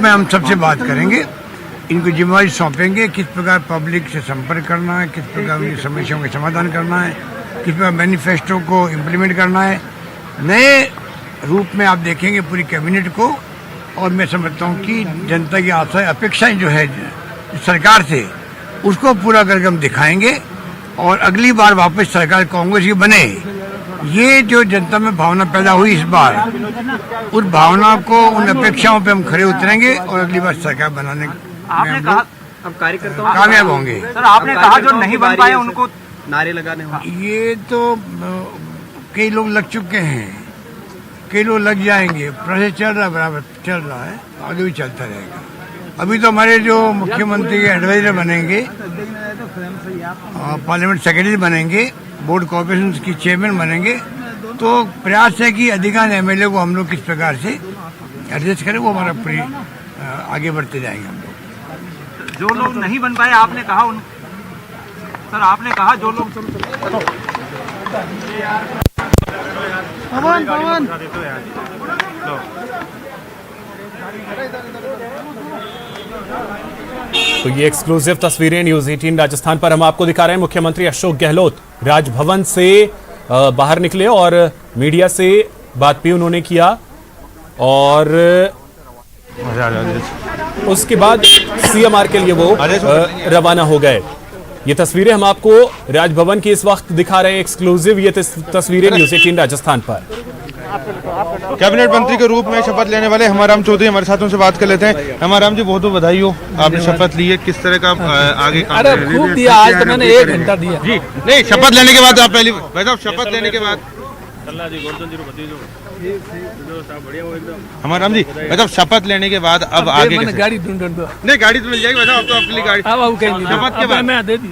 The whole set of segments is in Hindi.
में हम सबसे बात करेंगे, इनको जिम्मेवारी सौंपेंगे, किस प्रकार पब्लिक से संपर्क करना है, किस प्रकार उनकी समस्याओं का समाधान करना है, किस प्रकार मैनिफेस्टो को इम्प्लीमेंट करना है। नए रूप में आप देखेंगे पूरी कैबिनेट को, और मैं समझता हूँ कि जनता की आशा अपेक्षाएं जो है सरकार से, उसको पूरा करके हम दिखाएंगे और अगली बार वापस सरकार कांग्रेस की बने। ये जो जनता में भावना पैदा हुई इस बार, उस भावना को, उन अपेक्षाओं पे हम खड़े उतरेंगे और अगली बार सरकार बनाने आपने कहा अब कार्यकर्ता कामयाब होंगे। सर आपने कहा जो नहीं बन पाए उनको नारे लगाने होंगे। ये तो कई लोग लग चुके हैं, कई लोग लग जाएंगे, प्रोसेस चल रहा है, बराबर चल रहा है, आगे भी चलता रहेगा। अभी तो हमारे जो मुख्यमंत्री के एडवाइजर बनेंगे, पार्लियामेंट सेक्रेटरी बनेंगे, बोर्ड कॉर्पोरेशन की चेयरमैन बनेंगे, तो प्रयास है कि अधिकांश एमएलए को हम लोग किस प्रकार से एडजस्ट करें, वो हमारा पूरी आगे बढ़ते जाएंगे हम लोग। जो लोग नहीं बन पाए आपने कहा उन सर आपने कहा जो लोग तो ये एक्सक्लूसिव तस्वीरें न्यूज 18 राजस्थान पर हम आपको दिखा रहे हैं। मुख्यमंत्री अशोक गहलोत राजभवन से बाहर निकले और मीडिया से बात भी उन्होंने किया, और उसके बाद सीएमआर के लिए वो रवाना हो गए। ये तस्वीरें हम आपको राजभवन की इस वक्त दिखा रहे हैं, एक्सक्लूसिव ये तस्वीरें न्यूज 18 राजस्थान पर। कैबिनेट मंत्री के रूप में शपथ लेने वाले हेमाराम चौधरी हमारे साथ, उनसे बात कर लेते हैं। हेमाराम जी, बहुत बहुत बधाई हो, आपने शपथ ली है, किस तरह का आगे काम? अरे खूब दिया, आज तो मैंने 1 घंटा दिया जी। नहीं, शपथ लेने के बाद आप पहली भाई शपथ लेने के बाद हेमाराम जी, मतलब शपथ लेने के बाद अब आगे कैसे? गाड़ी ढूंढ दो। नहीं, गाड़ी तो मिल जाएगी, वैसे अब तो आपके लिए गाड़ी शपथ के बाद मैं दे दी।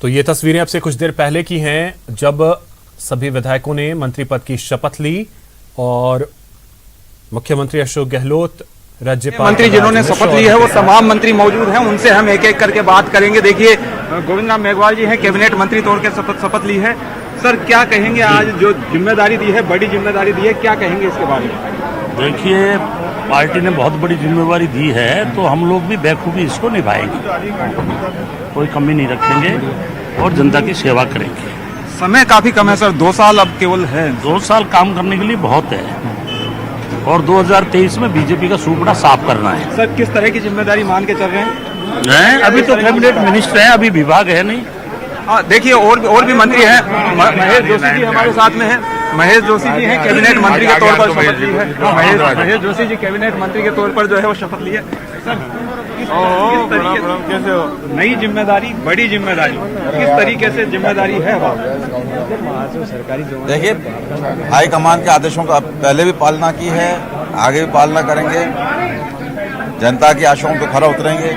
तो ये तस्वीरें अब से कुछ देर पहले की हैं, जब सभी विधायकों ने मंत्री पद की शपथ ली और मुख्यमंत्री अशोक गहलोत, राज्यपाल मंत्री जिन्होंने शपथ ली है वो तमाम मंत्री मौजूद हैं, उनसे हम एक एक करके बात करेंगे। देखिए गोविंद राम मेघवाल जी हैं, कैबिनेट मंत्री तौर के शपथ ली है। सर क्या कहेंगे, आज जो जिम्मेदारी दी है, बड़ी जिम्मेदारी दी है, क्या कहेंगे इसके बारे में? देखिए, पार्टी ने बहुत बड़ी जिम्मेवारी दी है, तो हम लोग भी बेखूबी इसको निभाएंगे, कोई कमी नहीं रखेंगे और जनता की सेवा करेंगे। समय काफी कम है सर, 2 साल अब केवल है। 2 साल काम करने के लिए बहुत है, और 2023 में बीजेपी का सूपड़ा साफ करना है। सर किस तरह की जिम्मेदारी मान के चल रहे हैं? अभी तो कैबिनेट मिनिस्टर है, अभी विभाग है नहीं। देखिए और भी मंत्री हैं, महेश जोशी जी हमारे साथ में हैं। महेश जोशी जी हैं, कैबिनेट मंत्री के तौर पर शपथ ली है। महेश जोशी जी कैबिनेट मंत्री के तौर पर जो है वो शपथ ली है। सर कैसे हो? नई जिम्मेदारी, बड़ी जिम्मेदारी, किस तरीके से जिम्मेदारी है? देखिए, हाईकमान के आदेशों का पहले भी पालना की है, आगे भी पालना करेंगे, जनता की आशाओं पर खरा उतरेंगे।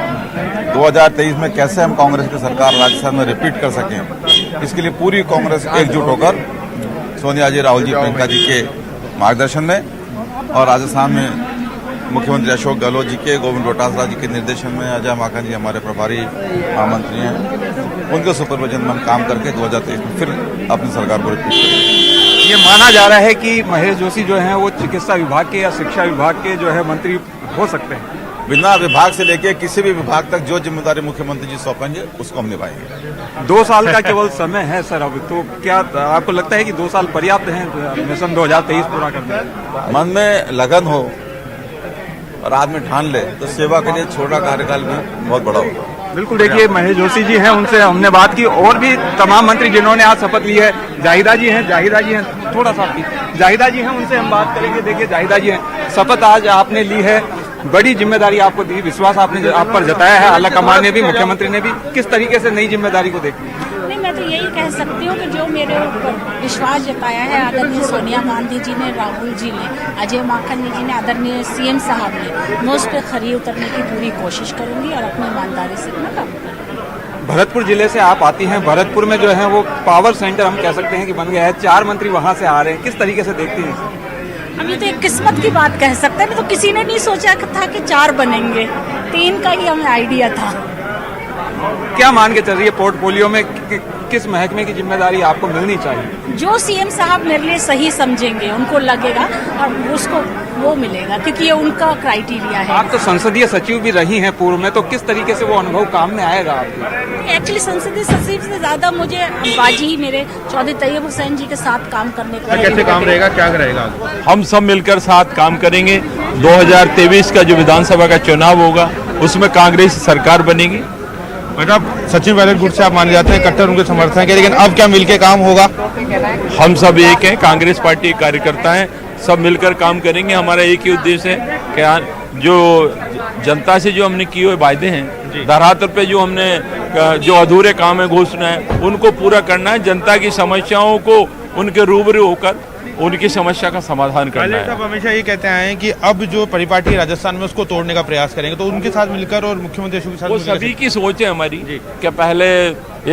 2023 में कैसे हम कांग्रेस की सरकार राजस्थान में रिपीट कर सकें, इसके लिए पूरी कांग्रेस एकजुट होकर सोनिया जी, राहुल जी, प्रियंका जी के मार्गदर्शन में और राजस्थान में मुख्यमंत्री अशोक गहलोत जी के, गोविंद डोटासरा जी के निर्देशन में, अजय माकन जी हमारे प्रभारी महामंत्री हैं, उनके सुपरविजन में हम काम करके 2023 में फिर अपनी सरकार को रिपीट करेंगे। ये माना जा रहा है कि महेश जोशी जो है वो चिकित्सा विभाग के या शिक्षा विभाग के जो है मंत्री हो सकते हैं। बिना विभाग से लेके किसी भी विभाग तक जो जिम्मेदारी मुख्यमंत्री जी सौंपेंगे उसको हम निभाएंगे। 2 साल का केवल समय है सर अभी, तो क्या आपको लगता है कि 2 साल पर्याप्त हैं मिशन 2023 पूरा करने? मन में लगन हो और आदमी ठान ले तो सेवा के लिए छोटा कार्यकाल भी बहुत बड़ा होगा। बिल्कुल। देखिए महेश जोशी जी हैं, उनसे हमने बात की, और भी तमाम मंत्री जिन्होंने आज शपथ ली है। जाहिदा जी हैं, थोड़ा सा जाहिदा जी हैं, उनसे हम बात करेंगे। देखिए जाहिदा जी हैं, शपथ आज आपने ली है, बड़ी जिम्मेदारी आपको दी, विश्वास आपने आप पर जताया है, आला कमान ने भी, मुख्यमंत्री ने भी। किस तरीके से नई जिम्मेदारी को देखती है? नहीं, मैं तो यही कह सकती हूँ कि जो मेरे ऊपर विश्वास जताया है आदरणीय सोनिया गांधी जी ने, राहुल जी ने, अजय माकन जी ने, आदरणीय सीएम साहब ने, मैं उस पर खरी उतरने की पूरी कोशिश करूंगी और अपनी ईमानदारी से अपना काम करूंगी। भरतपुर जिले से आप आती हैं, भरतपुर में जो है वो पावर सेंटर हम कह सकते हैं कि बन गया है, 4 मंत्री वहां से आ रहे हैं, किस तरीके से देखती हैं? हम ये तो एक किस्मत की बात कह सकते हैं, तो किसी ने नहीं सोचा था कि 4 बनेंगे, 3 का ही हमें आइडिया था। क्या मान के चल रही है पोर्टफोलियो में किस महकमे की जिम्मेदारी आपको मिलनी चाहिए? जो सीएम साहब मेरे लिए सही समझेंगे, उनको लगेगा और उसको वो मिलेगा, क्योंकि ये उनका क्राइटेरिया है। आप तो संसदीय सचिव भी रही हैं पूर्व में, तो किस तरीके से वो अनुभव काम में आएगा आपको? एक्चुअली संसदीय सचिव से ज्यादा मुझे अंबाजी ही मेरे चौधरी तैयब हुसैन जी के साथ काम करने का। कैसे काम रहेगा, क्या रहेगा? हम सब मिलकर साथ काम करेंगे। 2023 का जो विधानसभा का चुनाव होगा उसमें कांग्रेस सरकार बनेगी। मतलब सचिन पायलट गुट से आप माने जाते हैं, कट्टर उनके समर्थक है, लेकिन अब क्या मिलके काम होगा? हम सब एक हैं, कांग्रेस पार्टी के कार्यकर्ता हैं, सब मिलकर काम करेंगे। हमारा एक ही उद्देश्य है कि जो जनता से जो हमने किए हुए वायदे हैं, धरातल पे जो हमने जो अधूरे काम है, घोषणा है, उनको पूरा करना है। जनता की समस्याओं को उनके रूबरू होकर उनकी समस्या का समाधान करना है। सब हमेशा ये कहते आए हैं कि अब जो परिपाटी राजस्थान में उसको तोड़ने का प्रयास करेंगे, तो उनके साथ मिलकर और मुख्यमंत्री अशोक के साथ वो सभी की सोच है हमारी कि पहले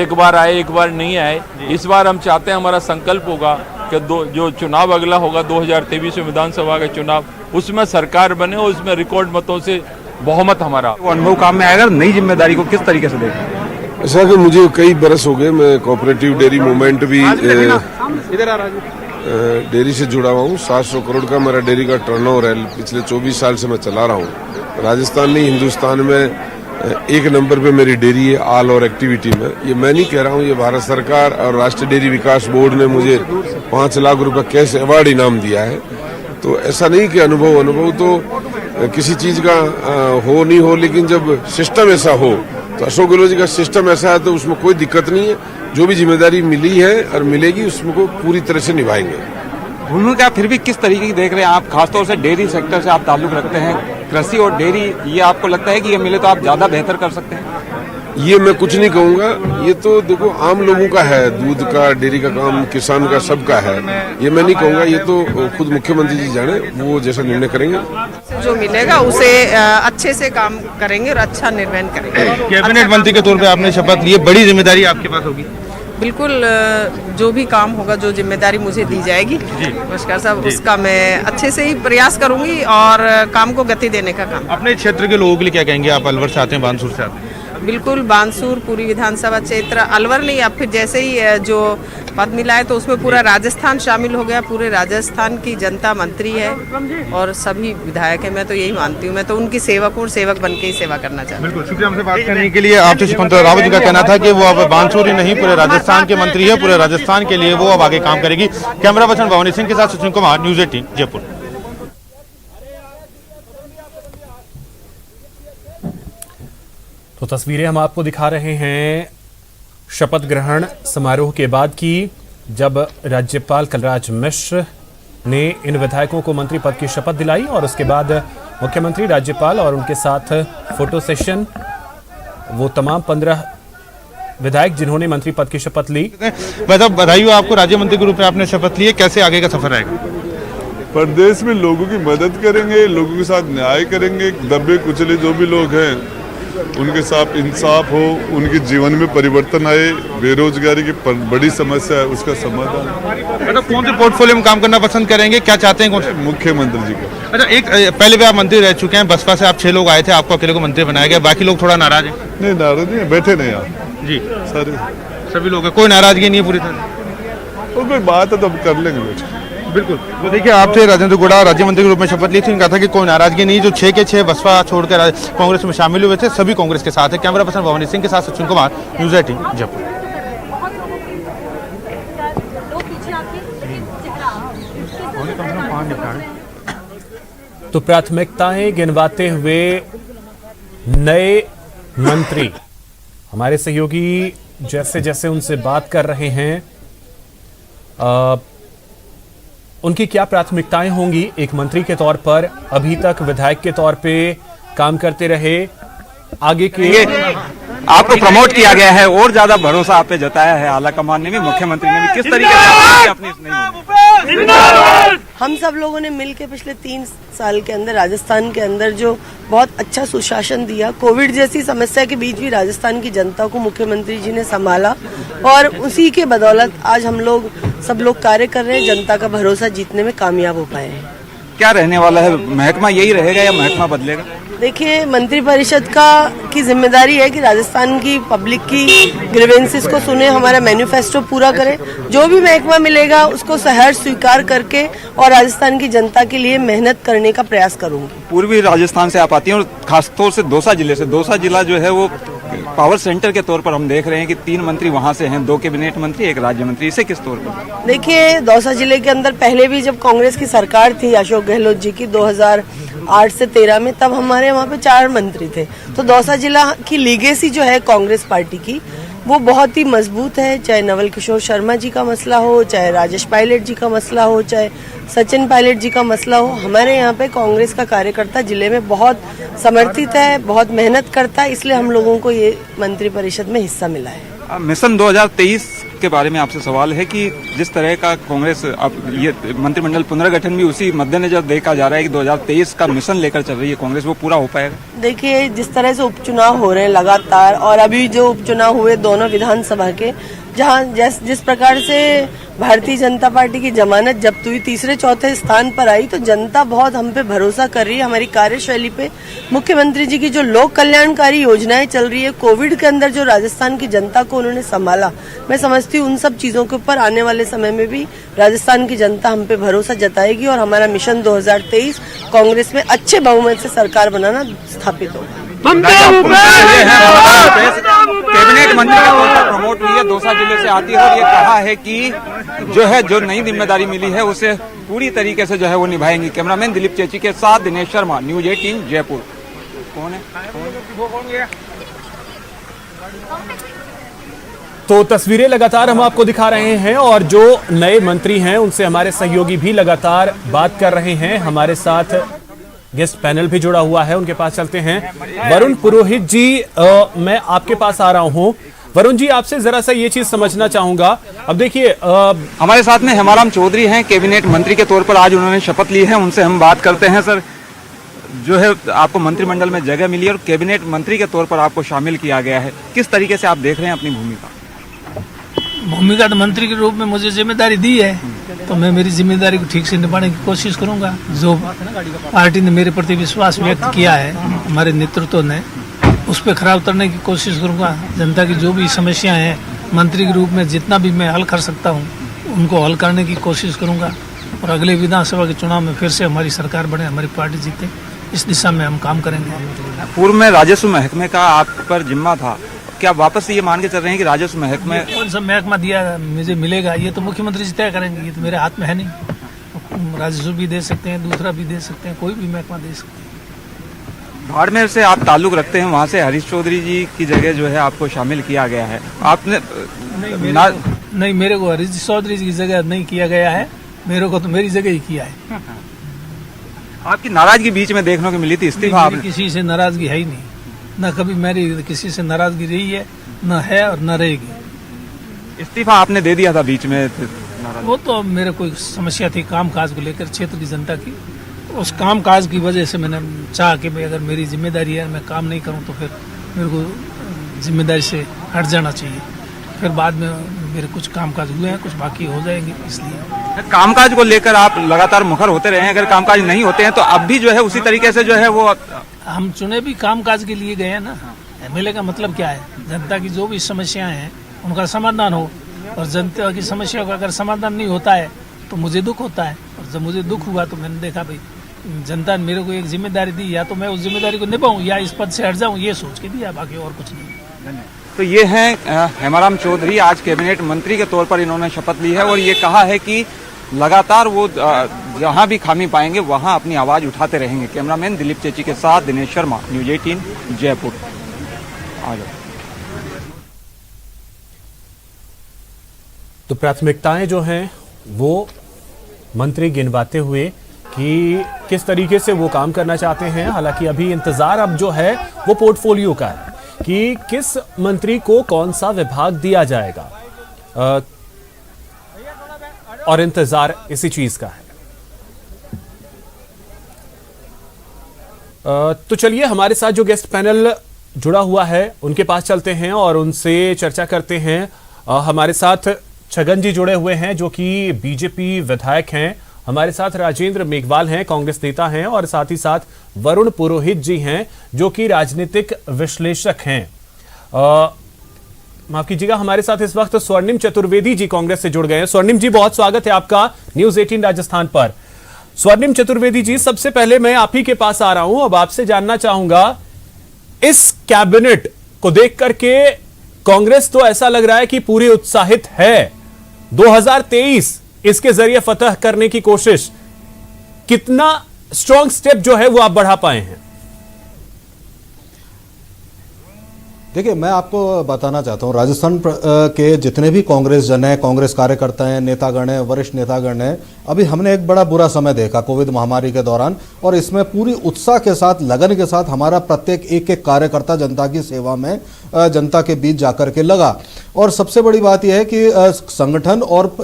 एक बार आए, एक बार नहीं आए। इस बार हम चाहते हैं, हमारा संकल्प होगा कि जो चुनाव अगला होगा 2023 में विधानसभा का चुनाव, उसमें सरकार बने और उसमें रिकॉर्ड मतों से बहुमत हमारा। वो अनुभव काम में आएगा। नई जिम्मेदारी को किस तरीके से देखें? ऐसा कि मुझे कई बरस हो गए, मैं कोऑपरेटिव डेयरी मूवमेंट भी डेयरी से जुड़ा हुआ हूँ। 700 करोड़ का मेरा डेयरी का टर्नओवर है, पिछले 24 साल से मैं चला रहा हूँ। राजस्थान नहीं, हिंदुस्तान में 1 नंबर पे मेरी डेयरी है ऑल और एक्टिविटी में। ये मैं नहीं कह रहा हूँ, ये भारत सरकार और राष्ट्रीय डेयरी विकास बोर्ड ने मुझे 5 लाख रुपए कैश अवार्ड इनाम दिया है। तो ऐसा नहीं कि अनुभव तो किसी चीज का हो नहीं हो, लेकिन जब सिस्टम ऐसा हो, तो अशोक गहलोत जी का सिस्टम ऐसा है तो उसमें कोई दिक्कत नहीं है। जो भी जिम्मेदारी मिली है और मिलेगी उसमें को पूरी तरह से निभाएंगे। भूमिका फिर भी किस तरीके की देख रहे हैं आप? खासतौर से डेयरी सेक्टर से आप ताल्लुक रखते हैं, कृषि और डेयरी, ये आपको लगता है कि ये मिले तो आप ज्यादा बेहतर कर सकते हैं? ये मैं कुछ नहीं कहूँगा, ये तो देखो आम लोगों का है, दूध का डेयरी का काम किसान का सबका है। ये मैं नहीं कहूँगा, ये तो खुद मुख्यमंत्री जी जाने, वो जैसा निर्णय करेंगे। जो मिलेगा उसे अच्छे से काम करेंगे और अच्छा निर्वहन करेंगे। कैबिनेट मंत्री के तौर पे आपने शपथ ली है, बड़ी जिम्मेदारी आपके पास होगी। बिल्कुल, जो भी काम होगा, जो जिम्मेदारी मुझे दी जाएगी नमस्कार साहब, उसका मैं अच्छे से ही प्रयास करूंगी और काम को गति देने का काम। अपने क्षेत्र के लोगों के लिए क्या कहेंगे? आप अलवर से आते हैं, बानसूर से आते हैं। बिल्कुल, बानसूर पूरी विधानसभा क्षेत्र, अलवर नहीं, अब फिर जैसे ही जो पद मिला है तो उसमें पूरा राजस्थान शामिल हो गया। पूरे राजस्थान की जनता मंत्री है और सभी विधायक है। मैं तो यही मानती हूँ, मैं तो उनकी सेवक बन के ही सेवा करना चाहती हूँ। बिल्कुल, शुक्रिया हमसे बात करने के लिए। आपसे शकुंतला रावत जी का कहना था कि वो अब बानसूर ही नहीं, पूरे राजस्थान के मंत्री है, पूरे राजस्थान के लिए वो अब आगे काम करेगी। कैमरा पर्सन भवानी सिंह के साथ सचिन कुमार, न्यूज़ 18 जयपुर। तो तस्वीरें हम आपको दिखा रहे हैं शपथ ग्रहण समारोह के बाद की, जब राज्यपाल कलराज मिश्र ने इन विधायकों को मंत्री पद की शपथ दिलाई और उसके बाद मुख्यमंत्री, राज्यपाल और उनके साथ फोटो सेशन। वो तमाम 15 विधायक जिन्होंने मंत्री पद की शपथ ली। मतलब बधाई हो आपको, राज्य मंत्री के रूप में आपने शपथ ली है, कैसे आगे का सफर रहेगा? प्रदेश में लोगों की मदद करेंगे, लोगों के साथ न्याय करेंगे, दबे कुचले जो भी लोग हैं उनके साथ इंसाफ हो, उनके जीवन में परिवर्तन आए, बेरोजगारी की बड़ी समस्या है उसका समाधान। मतलब कौन से पोर्टफोलियो में काम करना पसंद करेंगे, क्या चाहते हैं? कौन से? मुख्यमंत्री जी का। अच्छा, एक पहले भी आप मंत्री रह चुके हैं, बसपा से आप 6 लोग आए थे, आपको अकेले को मंत्री बनाया गया, बाकी लोग थोड़ा नाराज है? नहीं, नाराज नहीं, बैठे नहीं आप जी, सारे सभी लोग हैं, कोई नाराजगी नहीं है पूरी तरह? और कोई बात है तो अब कर लेंगे बैठे। बिल्कुल। तो देखिए, आपसे राजेंद्र गुड़ा राज्य मंत्री के रूप में शपथ ली थी, कहा था कि कोई नाराजगी नहीं, जो 6 के 6 बसपा छोड़कर कांग्रेस में शामिल हुए थे, सभी कांग्रेस के साथ है। कैमरा पर्सन भवानी सिंह के साथ सचिन कुमार, न्यूज़ 18 जयपुर। तो प्राथमिकताएं गिनवाते हुए नए मंत्री हमारे सहयोगी जैसे जैसे उनसे बात कर रहे हैं, उनकी क्या प्राथमिकताएं होंगी एक मंत्री के तौर पर, अभी तक विधायक के तौर पे काम करते रहे, आगे के आपको प्रमोट किया गया है और ज्यादा भरोसा आप पे जताया है आला कमान ने भी, मुख्यमंत्री ने भी, किस तरीके से अपनी हम सब लोगों ने मिलकर पिछले 3 साल के अंदर राजस्थान के अंदर जो बहुत अच्छा सुशासन दिया, कोविड जैसी समस्या के बीच भी राजस्थान की जनता को मुख्यमंत्री जी ने संभाला और उसी के बदौलत आज हम लोग सब लोग कार्य कर रहे हैं, जनता का भरोसा जीतने में कामयाब हो पाए हैं। क्या रहने वाला है, महकमा यही रहेगा या महकमा बदलेगा? देखिए, मंत्रिपरिषद की जिम्मेदारी है कि राजस्थान की पब्लिक की ग्रीवेंसेस को सुने, हमारा मैनिफेस्टो पूरा करे, जो भी महकमा मिलेगा उसको सहर्ष स्वीकार करके और राजस्थान की जनता के लिए मेहनत करने का प्रयास करूंगी। पूर्वी राजस्थान से आप आती हैं और खासतौर से दौसा जिले से। दौसा जिला जो है वो पावर सेंटर के तौर पर हम देख रहे हैं कि 3 मंत्री वहां से हैं, 2 कैबिनेट मंत्री, 1 राज्य मंत्री। इसे किस तौर पर? देखिए, दौसा जिले के अंदर पहले भी जब कांग्रेस की सरकार थी अशोक गहलोत जी की 2008 से 13 में, तब हमारे वहाँ पे 4 मंत्री थे। तो दौसा जिला की लीगेसी जो है कांग्रेस पार्टी की वो बहुत ही मजबूत है। चाहे नवल किशोर शर्मा जी का मसला हो, चाहे राजेश पायलट जी का मसला हो, चाहे सचिन पायलट जी का मसला हो, हमारे यहाँ पे कांग्रेस का कार्यकर्ता जिले में बहुत समर्थित है, बहुत मेहनत करता है, इसलिए हम लोगों को ये मंत्रिपरिषद में हिस्सा मिला है। मिशन 2023 के बारे में आपसे सवाल है कि जिस तरह का कांग्रेस अब ये मंत्रिमंडल पुनर्गठन भी उसी मद्देनजर देखा जा रहा है कि 2023 का मिशन लेकर चल रही है कांग्रेस, वो पूरा हो पाएगा? देखिए, जिस तरह से उपचुनाव हो रहे हैं लगातार और अभी जो उपचुनाव हुए दोनों विधानसभा के, जहां जिस प्रकार से भारतीय जनता पार्टी की जमानत जब्त हुई, 3-4 स्थान पर आई, तो जनता बहुत हम पे भरोसा कर रही है, हमारी कार्यशैली पे। मुख्यमंत्री जी की जो लोक कल्याणकारी योजनाएं चल रही है, कोविड के अंदर जो राजस्थान की जनता को उन्होंने संभाला, मैं समझती हूँ उन सब चीजों के ऊपर आने वाले समय में भी राजस्थान की जनता हम पे भरोसा जताएगी और हमारा मिशन 2023 कांग्रेस में अच्छे बहुमत से सरकार बनाना स्थापित होगा। कैबिनेट मंत्री के तौर पर प्रमोट हुई है, दौसा जिले से आती है और ये कहा है कि जो नई जिम्मेदारी मिली है उसे पूरी तरीके से जो है वो निभाएंगी। कैमरामैन दिलीप चेची के साथ दिनेश शर्मा, न्यूज 18 जयपुर। कौन है? तो तस्वीरें लगातार हम आपको दिखा रहे हैं और जो नए मंत्री हैं उनसे हमारे सहयोगी भी लगातार बात कर रहे हैं। हमारे साथ गेस्ट पैनल भी जुड़ा हुआ है, उनके पास चलते हैं। वरुण पुरोहित जी, मैं आपके पास आ रहा हूं। वरुण जी, आपसे जरा सा ये चीज समझना चाहूंगा। अब देखिए, हमारे साथ में हेमाराम चौधरी हैं, कैबिनेट मंत्री के तौर पर आज उन्होंने शपथ ली है, उनसे हम बात करते हैं। सर, जो है आपको मंत्रिमंडल में जगह मिली और कैबिनेट मंत्री के तौर पर आपको शामिल किया गया है, किस तरीके से आप देख रहे हैं अपनी भूमिका? भूमिका तो मंत्री के रूप में मुझे जिम्मेदारी दी है, तो मैं मेरी जिम्मेदारी को ठीक से निभाने की कोशिश करूंगा। जो पार्टी ने मेरे प्रति विश्वास व्यक्त किया है, हमारे नेतृत्व ने, उस पर खरा उतरने की कोशिश करूंगा। जनता की जो भी समस्याएं हैं, मंत्री के रूप में जितना भी मैं हल कर सकता हूं, उनको हल करने की कोशिश करूंगा और अगले विधानसभा के चुनाव में फिर से हमारी सरकार बने, हमारी पार्टी जीते, इस दिशा में हम काम करेंगे। पूर्व में राजस्व महकमे का आप पर जिम्मा था, क्या वापस ये मान के चल रहे हैं कि राजस्व महकमे कौन सा महकमा दिया मुझे मिलेगा, ये तो मुख्यमंत्री जी तय करेंगे, ये तो मेरे हाथ में है नहीं। राजस्व भी दे सकते हैं, दूसरा भी दे सकते हैं, कोई भी महकमा दे सकते हैं। बाड़मेर से आप ताल्लुक रखते हैं, वहाँ से हरीश चौधरी जी की जगह जो है आपको शामिल किया गया है। आपने नहीं, मेरे को हरीश चौधरी जी की जगह नहीं किया गया है, मेरे को तो मेरी जगह ही किया है। आपकी नाराजगी बीच में देखने को मिली थी, इस्तीफा आपने? किसी से नाराजगी है ही नहीं, न कभी मेरी किसी से नाराजगी रही है, न है और न रहेगी। इस्तीफा आपने दे दिया था बीच में? वो तो मेरे कोई समस्या थी काम काज को लेकर क्षेत्र की जनता की, उस काम काज की वजह से मैंने चाहा कि भाई अगर मेरी जिम्मेदारी है, मैं काम नहीं करूं तो फिर मेरे को जिम्मेदारी से हट जाना चाहिए। फिर बाद में मेरे कुछ कामकाज हुए हैं, कुछ बाकी हो जाएंगे, इसलिए। कामकाज को लेकर आप लगातार मुखर होते रहे हैं, अगर कामकाज नहीं होते हैं तो अब भी जो है उसी तरीके से जो है वो हम चुने भी कामकाज के लिए गए हैं ना। एमएलए का मतलब क्या है? जनता की जो भी समस्याएं हैं उनका समाधान हो, और जनता की समस्या का अगर समाधान नहीं होता है तो मुझे दुख होता है, और जब मुझे दुख हुआ तो मैंने देखा भाई जनता ने मेरे को एक जिम्मेदारी दी, या तो मैं उस जिम्मेदारी को निभाऊं या इस पद से हट जाऊं, ये सोच के दिया, बाकी और कुछ नहीं। तो ये हैं हेमाराम चौधरी, आज कैबिनेट मंत्री के तौर पर इन्होंने शपथ ली है और ये कहा है कि लगातार वो जहां भी खामी पाएंगे वहां अपनी आवाज उठाते रहेंगे। कैमरामैन दिलीप चेची के साथ दिनेश शर्मा, न्यूज 18 जयपुर। आ जाओ। तो प्राथमिकताएं जो हैं वो मंत्री गिनवाते हुए कि किस तरीके से वो काम करना चाहते हैं। हालांकि अभी इंतजार अब जो है वो पोर्टफोलियो का है कि किस मंत्री को कौन सा विभाग दिया जाएगा, और इंतजार इसी चीज का है। तो चलिए हमारे साथ जो गेस्ट पैनल जुड़ा हुआ है उनके पास चलते हैं और उनसे चर्चा करते हैं। हमारे साथ छगन जी जुड़े हुए हैं जो कि बीजेपी विधायक हैं। हमारे साथ राजेंद्र मेघवाल हैं, कांग्रेस नेता हैं, और साथ ही साथ वरुण पुरोहित जी हैं जो कि राजनीतिक विश्लेषक हैं। माफ कीजिएगा, हमारे साथ इस वक्त स्वर्णिम चतुर्वेदी जी कांग्रेस से जुड़ गए हैं। स्वर्णिम जी, बहुत स्वागत है आपका न्यूज 18 राजस्थान पर। स्वर्णिम चतुर्वेदी जी, सबसे पहले मैं आप ही के पास आ रहा हूं। अब आपसे जानना चाहूंगा, इस कैबिनेट को देख करके कांग्रेस तो ऐसा लग रहा है कि पूरी उत्साहित है। 2023 इसके जरिए फतह करने की कोशिश, कितना स्ट्रॉन्ग स्टेप जो है वो आप बढ़ा पाए हैं? देखिए, मैं आपको बताना चाहता हूं, राजस्थान के जितने भी कांग्रेस जन हैं, कांग्रेस कार्यकर्ता हैं, नेतागण हैं, वरिष्ठ नेतागण हैं, अभी हमने एक बड़ा बुरा समय देखा कोविड महामारी के दौरान, और इसमें पूरी उत्साह के साथ, लगन के साथ हमारा प्रत्येक एक एक कार्यकर्ता जनता की सेवा में, जनता के बीच जाकर के लगा। और सबसे बड़ी बात यह है कि संगठन और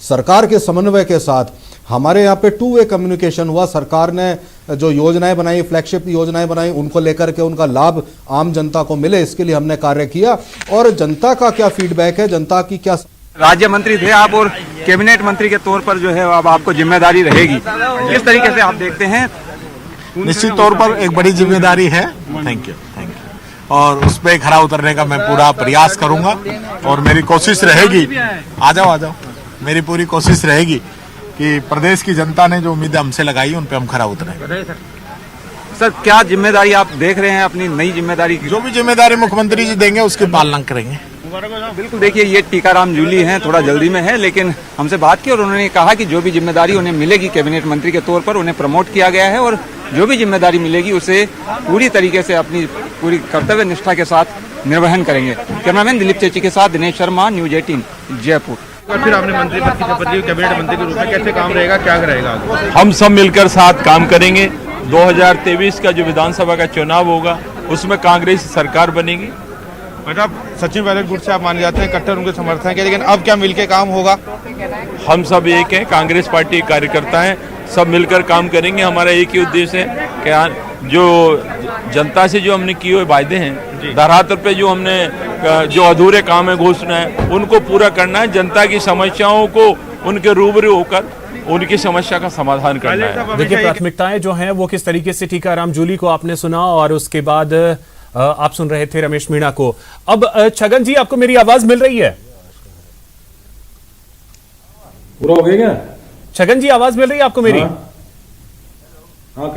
सरकार के समन्वय के साथ हमारे यहाँ पे टू वे कम्युनिकेशन हुआ। सरकार ने जो योजनाएं बनाई, फ्लैगशिप योजनाएं बनाई, उनको लेकर के उनका लाभ आम जनता को मिले, इसके लिए हमने कार्य किया। और जनता का क्या फीडबैक है, जनता की क्या, राज्य मंत्री थे आप और कैबिनेट मंत्री के तौर पर जो है अब आपको जिम्मेदारी रहेगी, किस तरीके से आप देखते हैं? निश्चित तौर पर एक बड़ी जिम्मेदारी है। Thank you. और उस पर खरा उतरने का मैं पूरा प्रयास करूंगा और मेरी कोशिश रहेगी, आ जाओ, मेरी पूरी कोशिश रहेगी कि प्रदेश की जनता ने जो उम्मीदें हमसे लगाई उन पे हम खरा उतरें। सर, क्या जिम्मेदारी आप देख रहे हैं अपनी नई जिम्मेदारी की? जो भी जिम्मेदारी मुख्यमंत्री जी देंगे उसकी पालना करेंगे। बिल्कुल, देखिए ये टीकाराम जूली हैं, थोड़ा जल्दी में है, लेकिन हमसे बात की और उन्होंने कहा कि जो भी जिम्मेदारी उन्हें मिलेगी कैबिनेट मंत्री के तौर पर, उन्हें प्रमोट किया गया है और जो भी जिम्मेदारी मिलेगी उसे पूरी तरीके से अपनी पूरी कर्तव्य निष्ठा के साथ निर्वहन करेंगे। कैमरामैन दिलीप चेची के साथ दिनेश शर्मा, न्यूज 18 जयपुर। फिर आपने मंत्री पद की शपथ ली, कैबिनेट मंत्री के रूप में कैसे काम रहेगा, क्या रहेगा? हम सब मिलकर साथ काम करेंगे। 2023 का जो विधानसभा का चुनाव होगा उसमें कांग्रेस सरकार बनेगी। मतलब सचिन पायलट गुट से आप मान जाते हैं, कट्टर उनके समर्थक है, लेकिन अब क्या मिलके काम होगा? हम सब एक हैं, कांग्रेस पार्टी कार्यकर्ता हैं, सब मिलकर काम करेंगे। हमारा एक ही उद्देश्य है कि जो जनता से जो हमने किए हुए वायदे हैं, धरातल पे जो हमने जो अधूरे काम है, घोषणा है, उनको पूरा करना है। जनता की समस्याओं को उनके रूबरू होकर उनकी समस्या का समाधान करना है। देखिए, प्राथमिकताएं जो हैं वो किस तरीके से, टीकाराम जूली को आपने सुना और उसके बाद आप सुन रहे थे रमेश मीणा को। अब छगन जी, आपको मेरी आवाज मिल रही है? पूरा हो गया क्या? छगन जी, आवाज मिल रही है आपको मेरी? हाँ,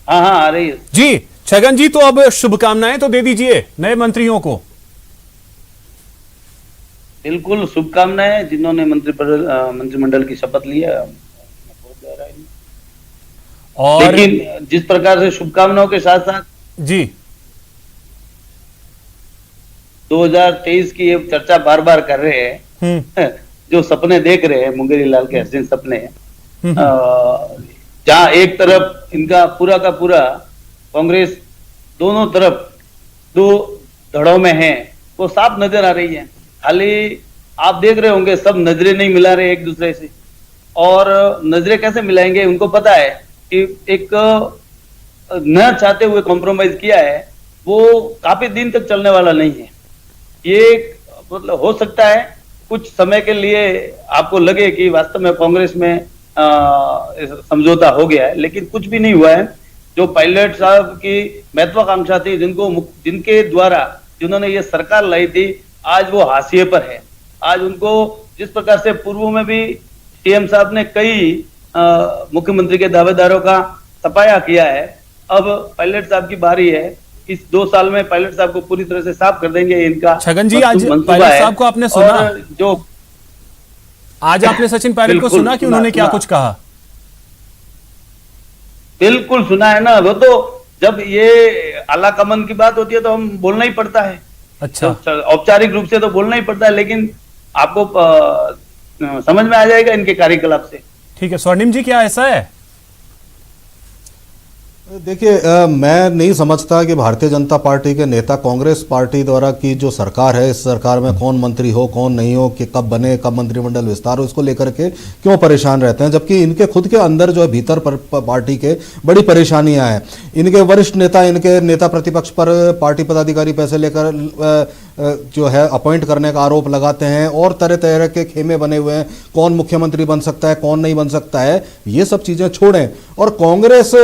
आ रही है जी। छगन जी, तो अब शुभकामनाएं तो दे दीजिए नए मंत्रियों को। बिल्कुल, शुभकामनाएं जिन्होंने मंत्रिमंडल की शपथ ली है। और लेकिन जिस प्रकार से शुभकामनाओं के साथ साथ जी 2023 की ये चर्चा बार बार कर रहे हैं, जो सपने देख रहे हैं, मुंगेरी लाल के हसीन सपने, जहां एक तरफ इनका पूरा का पूरा कांग्रेस दोनों तरफ दो धड़ों में है, वो साफ नजर आ रही है। खाली आप देख रहे होंगे, सब नजरें नहीं मिला रहे एक दूसरे से, और नजरें कैसे मिलाएंगे? उनको पता है कि एक न चाहते हुए कॉम्प्रोमाइज किया है, वो काफी दिन तक चलने वाला नहीं है। ये मतलब हो सकता है कुछ समय के लिए आपको लगे कि वास्तव में कांग्रेस में समझौता हो गया है, लेकिन कुछ भी नहीं हुआ है। जो पायलट साहब की महत्वाकांक्षा थी, जिनके द्वारा जिन्होंने ये सरकार लाई थी, आज वो हाशिए पर है। आज उनको जिस प्रकार से पूर्व में भी सीएम साहब ने कई मुख्यमंत्री के दावेदारों का सफाया किया है, अब पायलट साहब की बारी है। इस 2 साल में पायलट साहब को पूरी तरह से साफ कर देंगे इनका। छगन जी, आज पायलट साहब को आपने सुना? जो आज आपने सचिन पायलट को सुना कि उन्होंने क्या कुछ कहा? बिल्कुल सुना है ना। वो तो जब ये आला कमान की बात होती है तो हम बोलना ही पड़ता है। अच्छा, औपचारिक रूप से तो बोलना ही पड़ता है, लेकिन आपको समझ में आ जाएगा इनके कार्यकलाप से। ठीक है। स्वर्णिम जी, क्या ऐसा है? देखिए मैं नहीं समझता कि भारतीय जनता पार्टी के नेता कांग्रेस पार्टी द्वारा की जो सरकार है, इस सरकार में कौन मंत्री हो कौन नहीं हो, कि कब बने, कब मंत्रिमंडल विस्तार हो, इसको लेकर के क्यों परेशान रहते हैं, जबकि इनके खुद के अंदर जो है भीतर पार्टी के बड़ी परेशानियां हैं। इनके वरिष्ठ नेता, इनके नेता प्रतिपक्ष पर पार्टी पदाधिकारी पैसे लेकर जो है अपॉइंट करने का आरोप लगाते हैं और तरह तरह के खेमे बने हुए हैं, कौन मुख्यमंत्री बन सकता है कौन नहीं बन सकता है। ये सब चीजें छोड़ें और कांग्रेस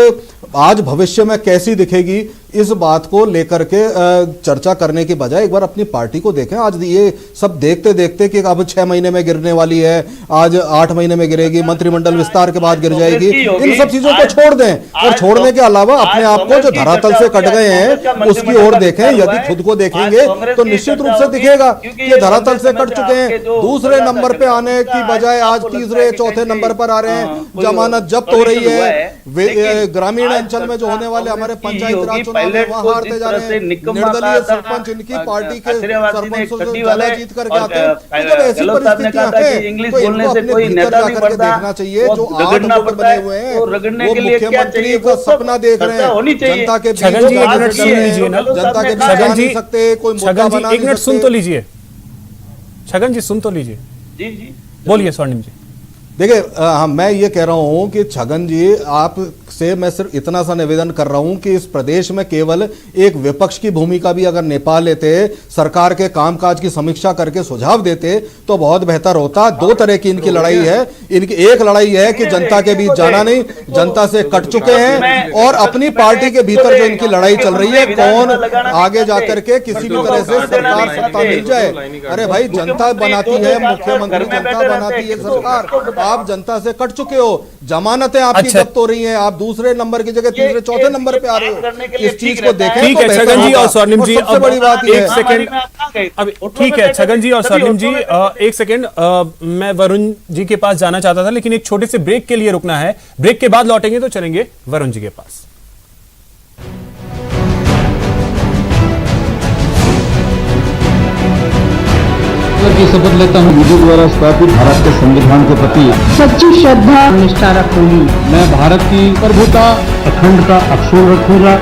आज भविष्य में कैसी दिखेगी इस बात को लेकर के चर्चा करने की बजाय एक बार अपनी पार्टी को देखें। आज ये सब देखते देखते कि अब 6 महीने में गिरने वाली है, आज 8 महीने में गिरेगी, मंत्रिमंडल विस्तार के बाद गिर जाएगी, इन सब चीजों को छोड़ दें और छोड़ने के अलावा अपने आप को जो धरातल से कट गए हैं उसकी ओर देखें। यदि खुद को देखेंगे तो निश्चित रूप से दिखेगा कि धरातल से कट चुके हैं। दूसरे नंबर पे आने की बजाय आज तीसरे चौथे नंबर पर आ रहे हैं, जमानत जब्त हो रही है। ग्रामीण अंचल में जो होने वाले हमारे पंचायत राज चुनाव वहां हारते जा रहे हैं, निर्दलीय सरपंच इनकी पार्टी के सरपंचों से ज्यादा जीत करके आते हैं। तो जब ऐसी परिस्थितियां हैं तो इनको अपने भीतर जाकर के देखना चाहिए। जो 8 नंबर बने हुए हैं वो मुख्यमंत्री का सपना देख रहे हैं, जनता के बीच छगन जी एक मिनट सुन लीजिए ना, जनता के बीच जा नहीं सकते, कोई मुद्दा बना एक मिनट सुन तो लीजिए। छगन जी सुन तो लीजिए, जी बोलिए स्वर्णिम जी। देखिए मैं ये कह रहा हूं कि छगन जी आपसे मैं सिर्फ इतना सा निवेदन कर रहा हूं कि इस प्रदेश में केवल एक विपक्ष की भूमिका भी अगर निभा लेते, सरकार के कामकाज की समीक्षा करके सुझाव देते तो बहुत बेहतर होता। 2 तरह की इनकी लड़ाई है। इनकी एक लड़ाई है कि जनता के बीच जाना नहीं, जनता से कट चुके हैं, और अपनी पार्टी के भीतर जो इनकी लड़ाई चल रही है कौन आगे जाकर के किसी भी तरह से सरकार सत्ता मिल जाए। अरे भाई जनता बनाती है मुख्यमंत्री, जनता बनाती है सरकार, आप जनता से कट चुके हो, जमानतें आपकी जब्त हो रही हैं, आप दूसरे नंबर की जगह तीसरे चौथे नंबर पे आ रहे हो। इस चीज को देखें। ठीक है छगन जी और स्वर्णिम जी, सबसे बड़ी बात एक सेकंड अब ठीक है छगन जी और स्वर्णिम जी, एक सेकंड मैं वरुण जी के पास जाना चाहता था लेकिन एक छोटे से ब्रेक के लिए रुकना है। ब्रेक के बाद लौटेंगे तो चलेंगे वरुण जी के पास। की शपथ लेता हूँ मुझे द्वारा स्थापित भारत के संविधान के प्रति सच्ची श्रद्धा निष्ठा रखूंगी। मैं भारत की प्रभुता अखंडता अक्षुण्ण रखूंगा।